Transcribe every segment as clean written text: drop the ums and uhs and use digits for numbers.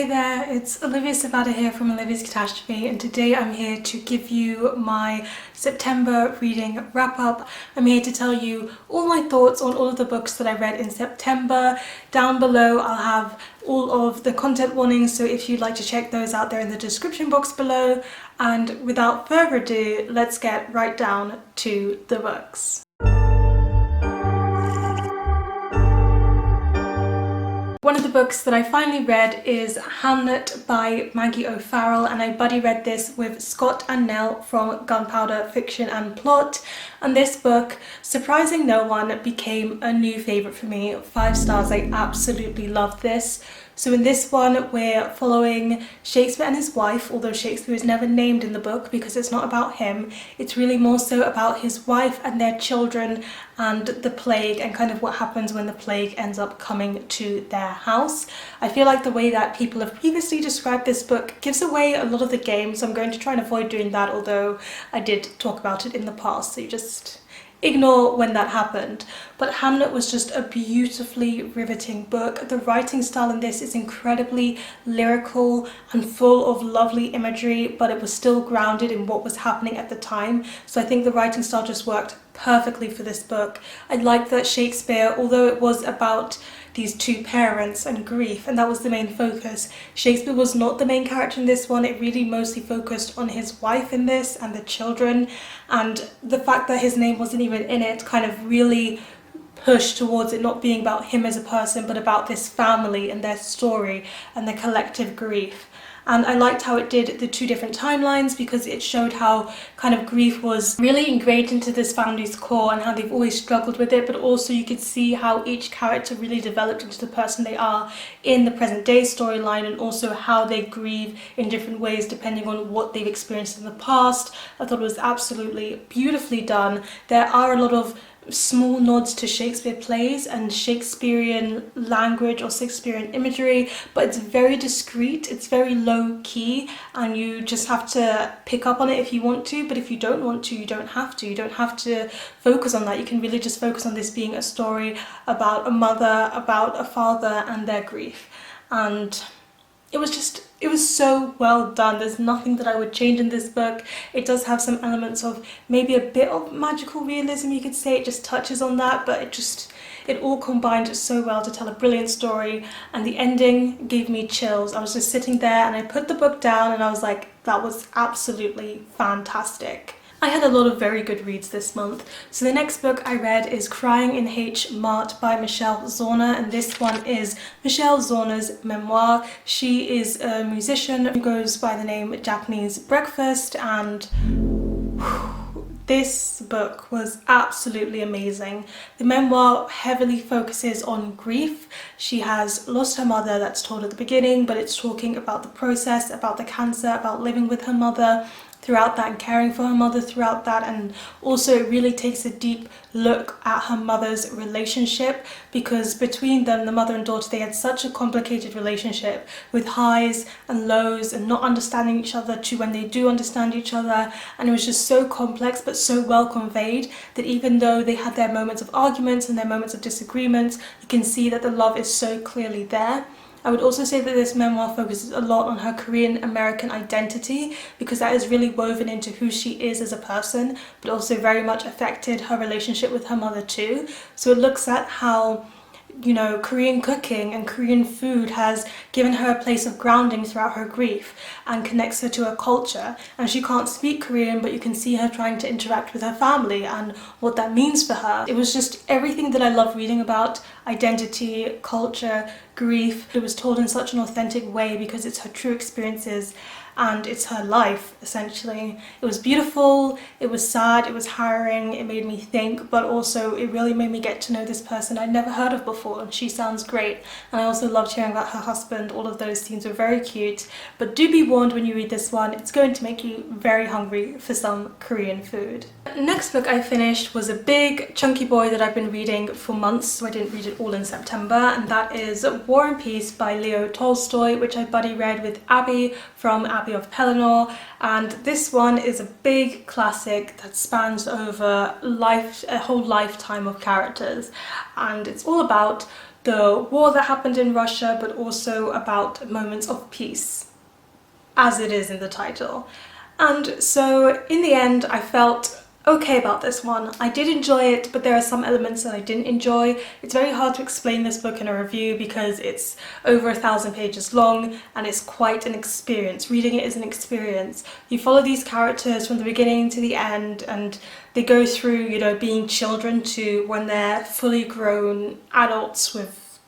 there, it's Olivia Savada here from Olivia's Catastrophe, and today I'm here to give you my September reading wrap-up. I'm here to tell you all my thoughts on all of the books that I read in September. Down below I'll have all of the content warnings, so if you'd like to check those out, they're in the description box below. And without further ado, let's get right down to the books. One of the books that I finally read is Hamnet by Maggie O'Farrell, and I buddy read this with Scott and Nell from Gunpowder Fiction and Plot. And this book, surprising no one, became a new favourite for me. 5 stars, I absolutely loved this. So in this one we're following Shakespeare and his wife, although Shakespeare is never named in the book because it's not about him. It's really more so about his wife and their children and the plague and kind of what happens when the plague ends up coming to their house. I feel like the way that people have previously described this book gives away a lot of the game, so I'm going to try and avoid doing that, although I did talk about it in the past, so you just ignore when that happened. But Hamlet was just a beautifully riveting book. The writing style in this is incredibly lyrical and full of lovely imagery, but it was still grounded in what was happening at the time. So I think the writing style just worked perfectly for this book. I like that Shakespeare, although it was about these two parents and grief, and that was the main focus, Shakespeare was not the main character in this one. It really mostly focused on his wife in this and the children, and the fact that his name wasn't even in it kind of really pushed towards it not being about him as a person, but about this family and their story and their collective grief. And I liked how it did the 2 different timelines, because it showed how kind of grief was really ingrained into this family's core and how they've always struggled with it, but also you could see how each character really developed into the person they are in the present day storyline, and also how they grieve in different ways depending on what they've experienced in the past. I thought it was absolutely beautifully done. There are a lot of small nods to Shakespeare plays and Shakespearean language or Shakespearean imagery, but it's very discreet, it's very low key, and you just have to pick up on it if you want to, but if you don't want to, you don't have to. You don't have to focus on that. You can really just focus on this being a story about a mother, about a father and their grief. And it was so well done. There's nothing that I would change in this book. It does have some elements of maybe a bit of magical realism, you could say. It just touches on that, but it all combined so well to tell a brilliant story, and the ending gave me chills. I was just sitting there and I put the book down and I was like, that was absolutely fantastic. I had a lot of very good reads this month. So the next book I read is Crying in H Mart by Michelle Zauner, and this one is Michelle Zauner's memoir. She is a musician who goes by the name Japanese Breakfast, and this book was absolutely amazing. The memoir heavily focuses on grief. She has lost her mother, that's told at the beginning, but it's talking about the process, about the cancer, about living with her mother throughout that and caring for her mother throughout that, and also it really takes a deep look at her mother's relationship, because between them, the mother and daughter, they had such a complicated relationship with highs and lows and not understanding each other to when they do understand each other, and it was just so complex but so well conveyed that even though they had their moments of arguments and their moments of disagreements, you can see that the love is so clearly there. I would also say that this memoir focuses a lot on her Korean American identity, because that is really woven into who she is as a person, but also very much affected her relationship with her mother too. So it looks at how, you know, Korean cooking and Korean food has given her a place of grounding throughout her grief and connects her to her culture. And she can't speak Korean, but you can see her trying to interact with her family and what that means for her. It was just everything that I love reading about identity, culture, grief. It was told in such an authentic way because it's her true experiences and it's her life, essentially. It was beautiful, it was sad, it was harrowing, it made me think, but also it really made me get to know this person I'd never heard of before, and she sounds great. And I also loved hearing about her husband. All of those scenes were very cute, but do be warned when you read this one, it's going to make you very hungry for some Korean food. Next book I finished was a big chunky boy that I've been reading for months, so I didn't read it all in September, and that is War and Peace by Leo Tolstoy, which I buddy read with Abby from Abbey of Pelennor. And this one is a big classic that spans over a whole lifetime of characters, and it's all about the war that happened in Russia, but also about moments of peace, as it is in the title. And so in the end, I felt okay about this one. I did enjoy it, but there are some elements that I didn't enjoy. It's very hard to explain this book in a review because it's over 1,000 pages long and it's quite an experience. Reading it is an experience. You follow these characters from the beginning to the end, and they go through, you know, being children to when they're fully grown adults with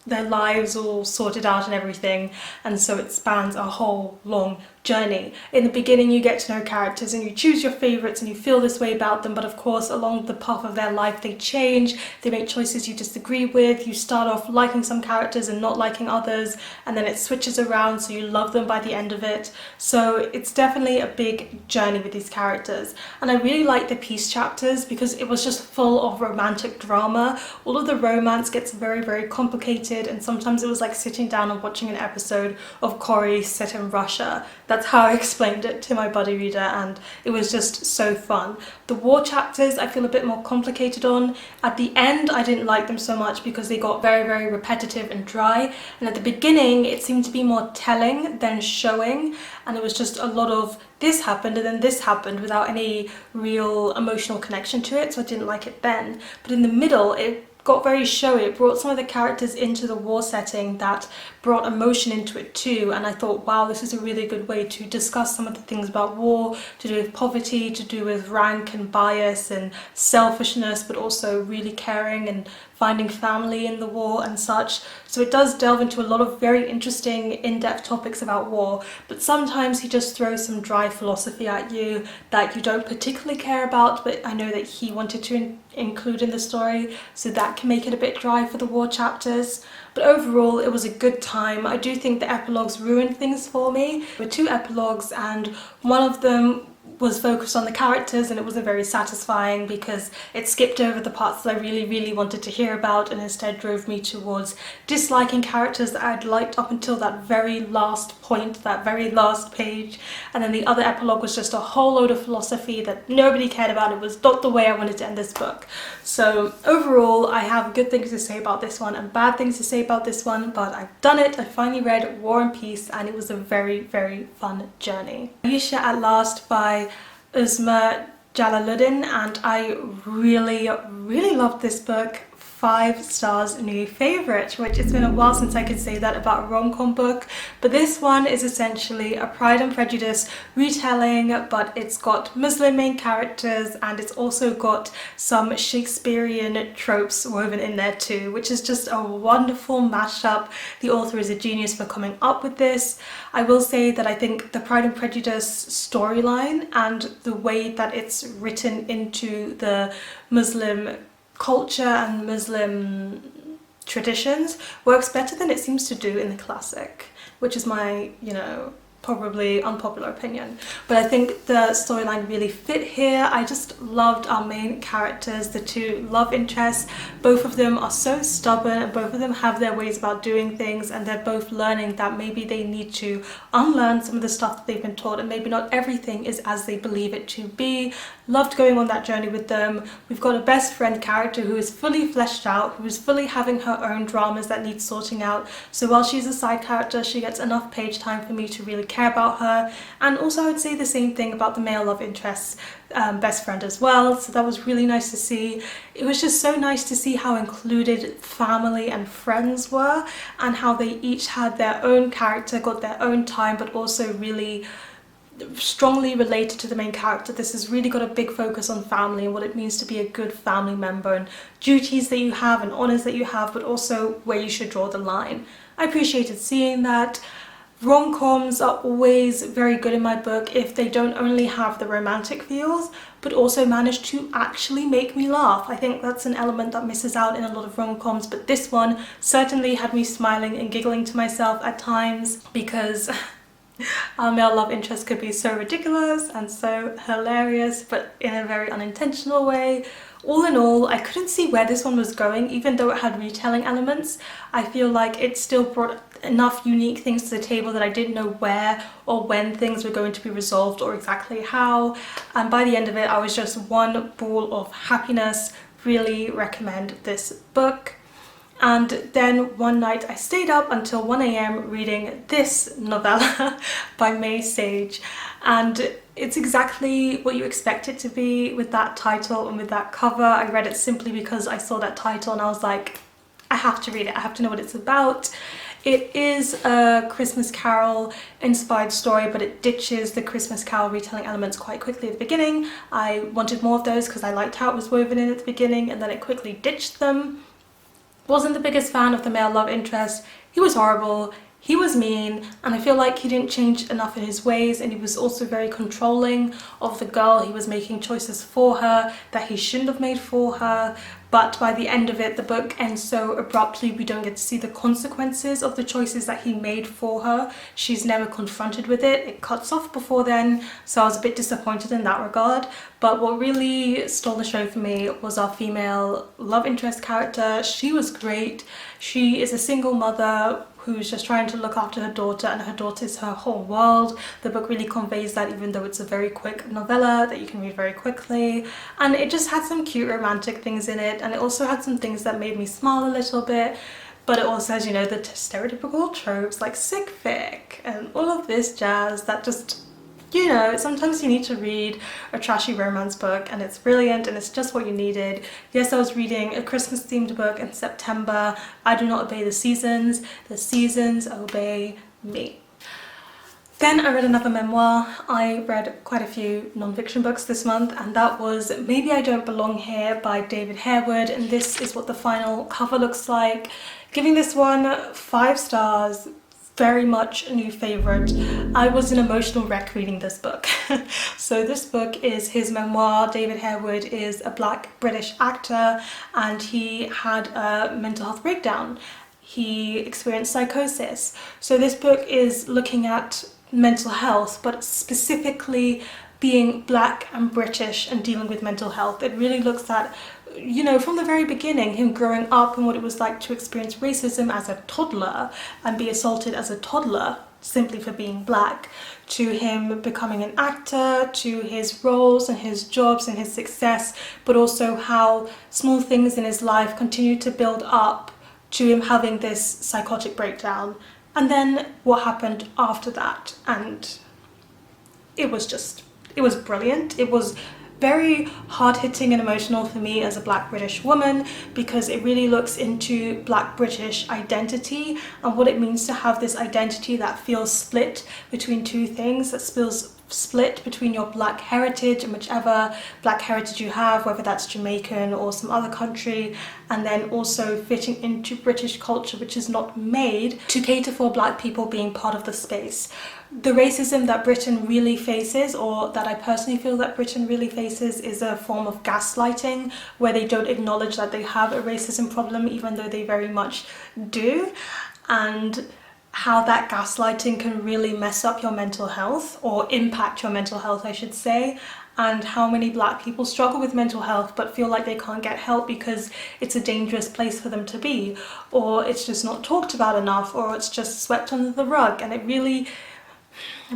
their lives all sorted out and everything, and so it spans a whole long journey. In the beginning you get to know characters and you choose your favourites and you feel this way about them, but of course along the path of their life they change, they make choices you disagree with, you start off liking some characters and not liking others, and then it switches around so you love them by the end of it. So it's definitely a big journey with these characters, and I really like the peace chapters because it was just full of romantic drama. All of the romance gets very complicated, and sometimes it was like sitting down and watching an episode of Corrie set in Russia. That's how I explained it to my buddy reader, and it was just so fun. The war chapters I feel a bit more complicated on. At the end I didn't like them so much because they got very repetitive and dry, and at the beginning it seemed to be more telling than showing, and it was just a lot of this happened and then this happened without any real emotional connection to it, so I didn't like it then. But in the middle it got very showy. It brought some of the characters into the war setting that brought emotion into it too, and I thought, wow, this is a really good way to discuss some of the things about war, to do with poverty, to do with rank and bias and selfishness, but also really caring and finding family in the war and such. So it does delve into a lot of very interesting in-depth topics about war, but sometimes he just throws some dry philosophy at you that you don't particularly care about, but I know that he wanted to include in the story, so that can make it a bit dry for the war chapters. But overall it was a good time. I do think the epilogues ruined things for me. There were 2 epilogues and one of them was focused on the characters, and it wasn't very satisfying because it skipped over the parts that I really wanted to hear about and instead drove me towards disliking characters that I'd liked up until that very last point, that very last page. And then the other epilogue was just a whole load of philosophy that nobody cared about. It was not the way I wanted to end this book. So overall I have good things to say about this one and bad things to say about this one, but I've done it. I finally read War and Peace and it was a very fun journey. Ayesha At Last by Uzma Jalaluddin, and I really loved this book. 5 stars, new favourite, which it's been a while since I could say that about a rom-com book, but this one is essentially a Pride and Prejudice retelling, but it's got Muslim main characters and it's also got some Shakespearean tropes woven in there too, which is just a wonderful mashup. The author is a genius for coming up with this. I will say that I think the Pride and Prejudice storyline and the way that it's written into the Muslim culture and Muslim traditions works better than it seems to do in the classic, which is my, you know, probably unpopular opinion, but I think the storyline really fit here. I just loved our main characters, the 2 love interests. Both of them are so stubborn and both of them have their ways about doing things, and they're both learning that maybe they need to unlearn some of the stuff that they've been taught, and maybe not everything is as they believe it to be. Loved going on that journey with them. We've got a best friend character who is fully fleshed out, who is fully having her own dramas that need sorting out, so while she's a side character she gets enough page time for me to really care about her. And also I would say the same thing about the male love interest's best friend as well, so that was really nice to see. It was just so nice to see how included family and friends were, and how they each had their own character, got their own time, but also really strongly related to the main character. This has really got a big focus on family and what it means to be a good family member, and duties that you have and honours that you have, but also where you should draw the line. I appreciated seeing that. Rom-coms are always very good in my book if they don't only have the romantic feels, but also manage to actually make me laugh. I think that's an element that misses out in a lot of rom-coms, but this one certainly had me smiling and giggling to myself at times, because our male love interest could be so ridiculous and so hilarious, but in a very unintentional way. All in all, I couldn't see where this one was going, even though it had retelling elements. I feel like it still brought enough unique things to the table that I didn't know where or when things were going to be resolved or exactly how. And by the end of it, I was just one ball of happiness. Really recommend this book. And then one night I stayed up until 1 a.m. reading this novella by May Sage, and it's exactly what you expect it to be with that title and with that cover. I read it simply because I saw that title and I was like, I have to read it, I have to know what it's about. It is a Christmas Carol inspired story, but it ditches the Christmas Carol retelling elements quite quickly at the beginning. I wanted more of those because I liked how it was woven in at the beginning, and then it quickly ditched them. Wasn't the biggest fan of the male love interest. He was horrible, he was mean, and I feel like he didn't change enough in his ways, and he was also very controlling of the girl. He was making choices for her that he shouldn't have made for her. But by the end of it, the book ends so abruptly, we don't get to see the consequences of the choices that he made for her. She's never confronted with it. It cuts off before then, so I was a bit disappointed in that regard. But what really stole the show for me was our female love interest character. She was great. She is a single mother who's just trying to look after her daughter, and her daughter is her whole world. The book really conveys that, even though it's a very quick novella that you can read very quickly. And it just had some cute romantic things in it, and it also had some things that made me smile a little bit. But it also has, you know, the stereotypical tropes like sick fic and all of this jazz that just, you know, sometimes you need to read a trashy romance book and it's brilliant and it's just what you needed. Yes, I was reading a Christmas themed book in September. I do not obey the seasons obey me. Then I read another memoir. I read quite a few non-fiction books this month, and that was Maybe I Don't Belong Here by David Harewood, and this is what the final cover looks like. Giving this one 5 stars. Very much a new favourite. I was an emotional wreck reading this book. So this book is his memoir. David Harewood is a black British actor, and he had a mental health breakdown. He experienced psychosis. So this book is looking at mental health, but specifically being black and British and dealing with mental health. It really looks at, you know, from the very beginning, him growing up and what it was like to experience racism as a toddler and be assaulted as a toddler simply for being black, to him becoming an actor, to his roles and his jobs and his success, but also how small things in his life continue to build up to him having this psychotic breakdown. And then what happened after that, and it was brilliant. It was very hard-hitting and emotional for me as a black British woman, because it really looks into black British identity and what it means to have this identity that feels split between two things, that feels split between your black heritage and whichever black heritage you have, whether that's Jamaican or some other country, and then also fitting into British culture, which is not made to cater for black people being part of the space. The racism that Britain really faces, or that I personally feel that Britain really faces, is a form of gaslighting, where they don't acknowledge that they have a racism problem, even though they very much do. And how that gaslighting can really mess up your mental health, or impact your mental health, I should say, and how many black people struggle with mental health but feel like they can't get help because it's a dangerous place for them to be, or it's just not talked about enough, or it's just swept under the rug. And it really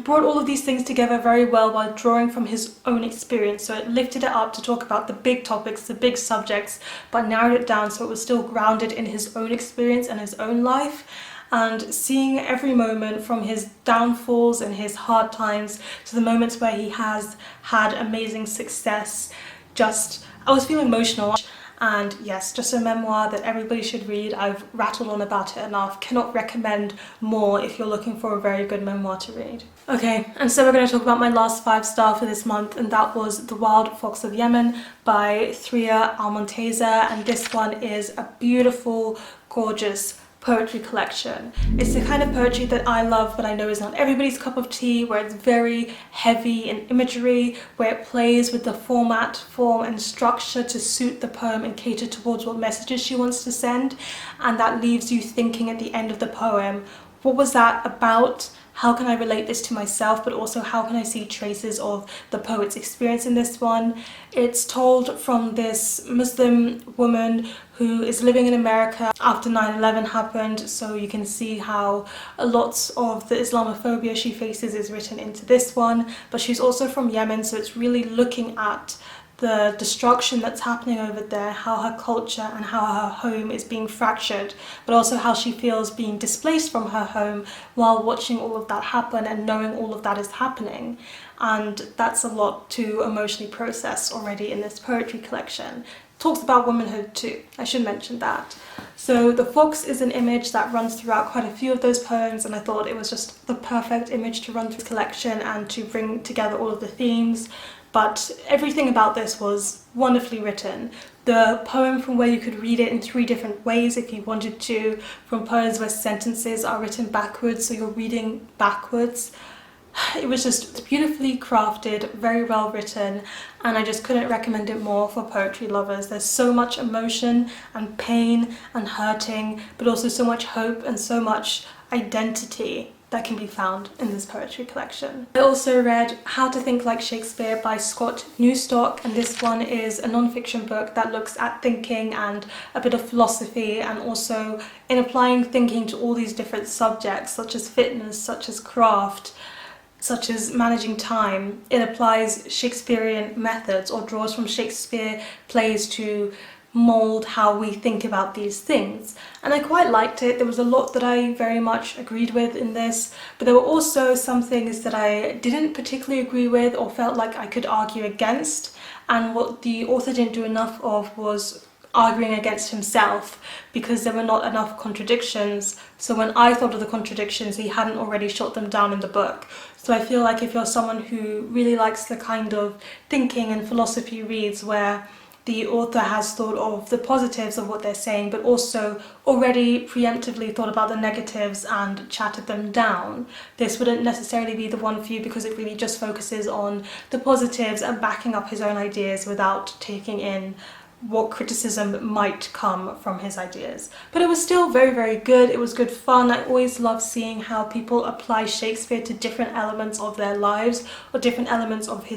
brought all of these things together very well while drawing from his own experience. So it lifted it up to talk about the big topics, the big subjects, but narrowed it down so it was still grounded in his own experience and his own life. And seeing every moment from his downfalls and his hard times to the moments where he has had amazing success, I was feeling emotional. And yes, just a memoir that everybody should read. I've rattled on about it enough. Cannot recommend more if you're looking for a very good memoir to read. Okay, and so we're going to talk about my last 5-star for this month, and that was The Wild Fox of Yemen by Threa, Almontaser, and this one is a beautiful, gorgeous poetry collection. It's the kind of poetry that I love, but I know is not everybody's cup of tea, where it's very heavy in imagery, where it plays with the format, form and structure to suit the poem and cater towards what messages she wants to send, and that leaves you thinking at the end of the poem, what was that about? How can I relate this to myself, but also how can I see traces of the poet's experience in this one? It's told from this Muslim woman who is living in America after 9/11 happened, so you can see how lots of the Islamophobia she faces is written into this one. But she's also from Yemen, so it's really looking at the destruction that's happening over there, how her culture and how her home is being fractured, but also how she feels being displaced from her home while watching all of that happen and knowing all of that is happening. And that's a lot to emotionally process already in this poetry collection. Talks about womanhood too, I should mention that. So the fox is an image that runs throughout quite a few of those poems, and I thought it was just the perfect image to run through the collection and to bring together all of the themes. But everything about this was wonderfully written. The poem from where you could read it in 3 different ways if you wanted to, from poems where sentences are written backwards, so you're reading backwards. It was just beautifully crafted, very well written, and I just couldn't recommend it more for poetry lovers. There's so much emotion and pain and hurting, but also so much hope and so much identity that can be found in this poetry collection. I also read How to Think Like Shakespeare by Scott Newstok, and this one is a non-fiction book that looks at thinking and a bit of philosophy, and also in applying thinking to all these different subjects such as fitness, such as craft, such as managing time. It applies Shakespearean methods or draws from Shakespeare plays to mold how we think about these things, and I quite liked it. There was a lot that I very much agreed with in this, but there were also some things that I didn't particularly agree with or felt like I could argue against, and what the author didn't do enough of was arguing against himself, because there were not enough contradictions. So when I thought of the contradictions, he hadn't already shot them down in the book. So I feel like if you're someone who really likes the kind of thinking and philosophy reads where the author has thought of the positives of what they're saying, but also already preemptively thought about the negatives and chatted them down, this wouldn't necessarily be the one for you, because it really just focuses on the positives and backing up his own ideas without taking in what criticism might come from his ideas. But it was still very, very good. It was good fun. I always love seeing how people apply Shakespeare to different elements of their lives or different elements of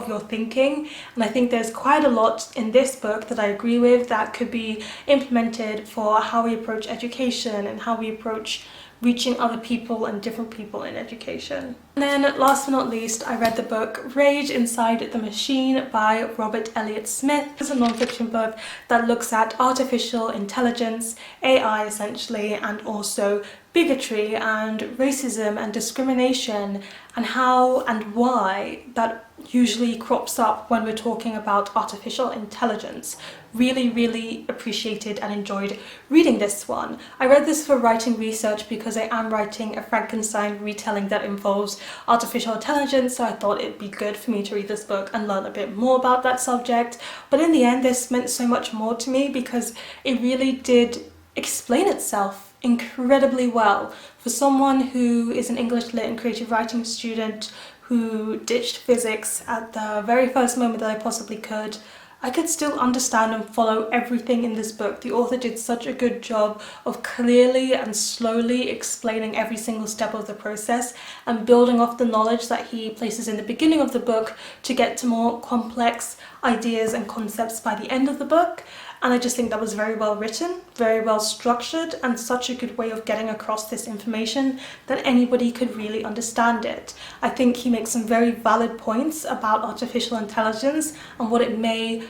your thinking, and I think there's quite a lot in this book that I agree with that could be implemented for how we approach education and how we approach reaching other people and different people in education. And then last but not least, I read the book Rage Inside the Machine by Robert Elliot Smith. It's a non-fiction book that looks at artificial intelligence, AI essentially, and also bigotry and racism and discrimination, and how and why that usually crops up when we're talking about artificial intelligence. Really, really appreciated and enjoyed reading this one. I read this for writing research because I am writing a Frankenstein retelling that involves artificial intelligence, so I thought it'd be good for me to read this book and learn a bit more about that subject. But in the end, this meant so much more to me because it really did explain itself incredibly well. For someone who is an English Lit and creative writing student who ditched physics at the very first moment that I possibly could, I could still understand and follow everything in this book. The author did such a good job of clearly and slowly explaining every single step of the process and building off the knowledge that he places in the beginning of the book to get to more complex ideas and concepts by the end of the book. And I just think that was very well written, very well structured, and such a good way of getting across this information that anybody could really understand it. I think he makes some very valid points about artificial intelligence and what it may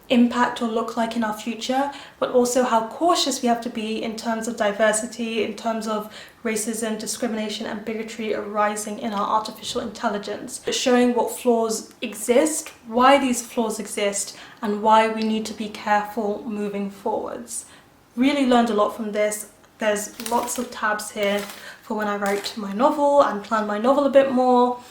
impact or look like in our future, but also how cautious we have to be in terms of diversity, in terms of racism, discrimination and bigotry arising in our artificial intelligence, showing what flaws exist, why these flaws exist, and why we need to be careful moving forwards. Really learned a lot from this. There's lots of tabs here for when I write my novel and plan my novel a bit more.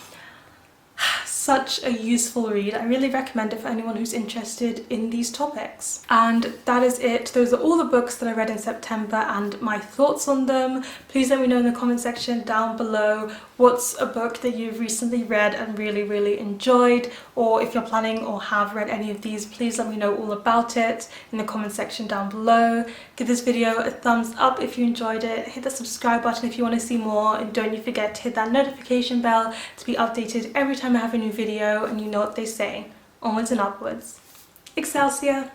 Such a useful read. I really recommend it for anyone who's interested in these topics. And that is it. Those are all the books that I read in September and my thoughts on them. Please let me know in the comment section down below what's a book that you've recently read and really, really enjoyed, or if you're planning or have read any of these, please let me know all about it in the comment section down below. Give this video a thumbs up if you enjoyed it, hit the subscribe button if you want to see more, and don't you forget to hit that notification bell to be updated every time I have a new video. And you know what they say, onwards and upwards. Excelsior!